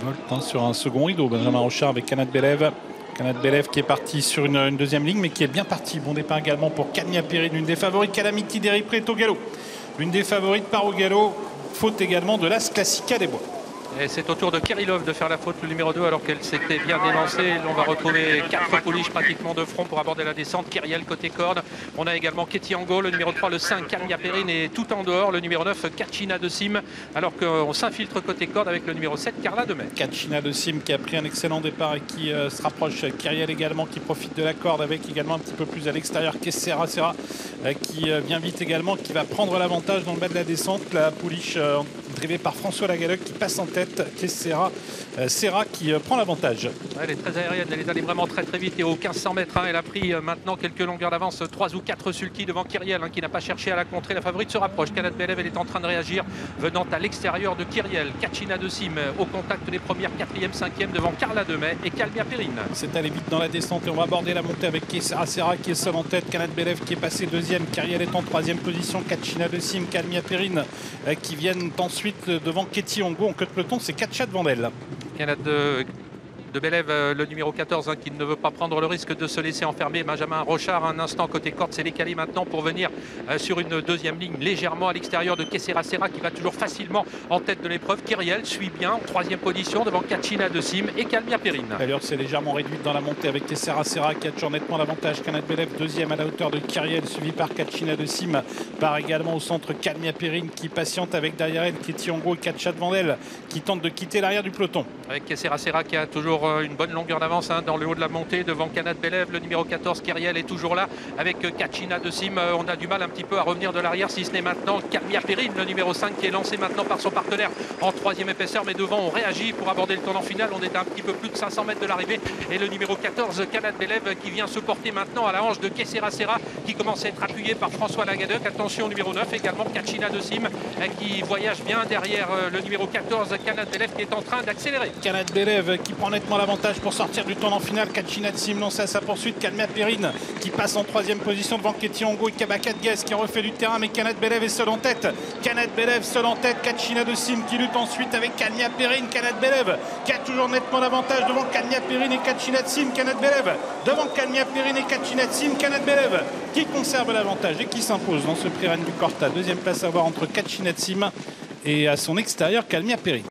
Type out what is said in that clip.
Volt sur un second rideau. Benjamin Rochard avec Kanat Belev. Kanat Belev qui est parti sur une deuxième ligne, mais qui est bien parti. Bon départ également pour Kalmia Perrine, l'une des favorites. Calamity Derry est au galop. L'une des favorites part au galop. Faute également de l'As Classica des Bois. Et c'est au tour de Kirillov de faire la faute, le numéro 2, alors qu'elle s'était bien délancée. On va retrouver 4 pouliches pratiquement de front pour aborder la descente. Kyriel côté corde. On a également Ketiango, le numéro 3, le 5, Kalmia Perrine et tout en dehors, le numéro 9, Kachina de Sim. Alors qu'on s'infiltre côté corde avec le numéro 7, Carla Demey. Kachina de Sim qui a pris un excellent départ et qui se rapproche. Kyriel également qui profite de la corde avec également un petit peu plus à l'extérieur. Kessera Serra qui vient vite également, qui va prendre l'avantage dans le bas de la descente. La pouliche drivée par François Lagalec qui passe en tête. Kessera Serra qui prend l'avantage. Elle est très aérienne, elle est allée vraiment très vite et au 1500 mètres, elle a pris maintenant quelques longueurs d'avance, 3 ou 4 sulky devant Kyriel qui n'a pas cherché à la contrer. La favorite se rapproche. Kanat Belev, elle est en train de réagir, venant à l'extérieur de Kyriel. Kachina de Sim au contact des premières, 4e, 5e devant Carla Demey et Kalmia Perrine. C'est allé vite dans la descente et on va aborder la montée avec Kessera Serra qui est seul en tête. Kanat Belev qui est passé 2e. Kyriel est en 3e position. Kachina de Sim, Kalmia Perrine qui viennent ensuite devant Ketiango. En queue de peloton, c'est Katcha devant elle. Kanat de Belev, le numéro 14, qui ne veut pas prendre le risque de se laisser enfermer. Benjamin Rochard, un instant côté corde, s'est décalé maintenant pour venir sur une deuxième ligne légèrement à l'extérieur de Kessera Serra qui va toujours facilement en tête de l'épreuve. Kyriel suit bien en 3e position devant Kachina de Sim et Kalmia Perrine. D'ailleurs, c'est légèrement réduite dans la montée avec Kessera Serra qui a toujours nettement l'avantage. Kanat Belev 2e à la hauteur de Kyriel, suivi par Kachina de Sim. Part également au centre Kalmia Perrine qui patiente avec derrière elle Ketiango et Katcha devant elle qui tente de quitter l'arrière du peloton. Avec Kessera Serra qui a toujours une bonne longueur d'avance dans le haut de la montée devant Kanat Belev. Le numéro 14, Kyriel, est toujours là avec Kachina de Sim. On a du mal un petit peu à revenir de l'arrière, si ce n'est maintenant Kalmia Perrine, le numéro 5, qui est lancé maintenant par son partenaire en 3e épaisseur. Mais devant, on réagit pour aborder le tournant final. On est à un petit peu plus de 500 mètres de l'arrivée. Et le numéro 14, Kanat Belev, qui vient se porter maintenant à la hanche de Kessera Serra, qui commence à être appuyé par François Lagadec. Attention, numéro 9, également Kachina de Sim, qui voyage bien derrière le numéro 14, Kanat Belev, qui est en train d'accélérer. Kanat Belev qui prend nettement l'avantage pour sortir du tournant final. Kachina de Sim lance à sa poursuite. Kalmia Perrine qui passe en 3e position devant Ketiango et Kabakat Guez qui refait du terrain, mais Kanat Belev est seul en tête. Kanat Belev seul en tête. Kachina de Sim qui lutte ensuite avec Kalmia Perrine. Kanat Belev qui a toujours nettement l'avantage devant Kalmia Perrine et Kachina de Sim. Kanat Belev devant Kalmia Perrine et Kachina de Sim. Kanat Belev qui conserve l'avantage et qui s'impose dans ce prix Rennes du Corta. 2e place à voir entre Kachina de Sim et à son extérieur Kalmia Perrine.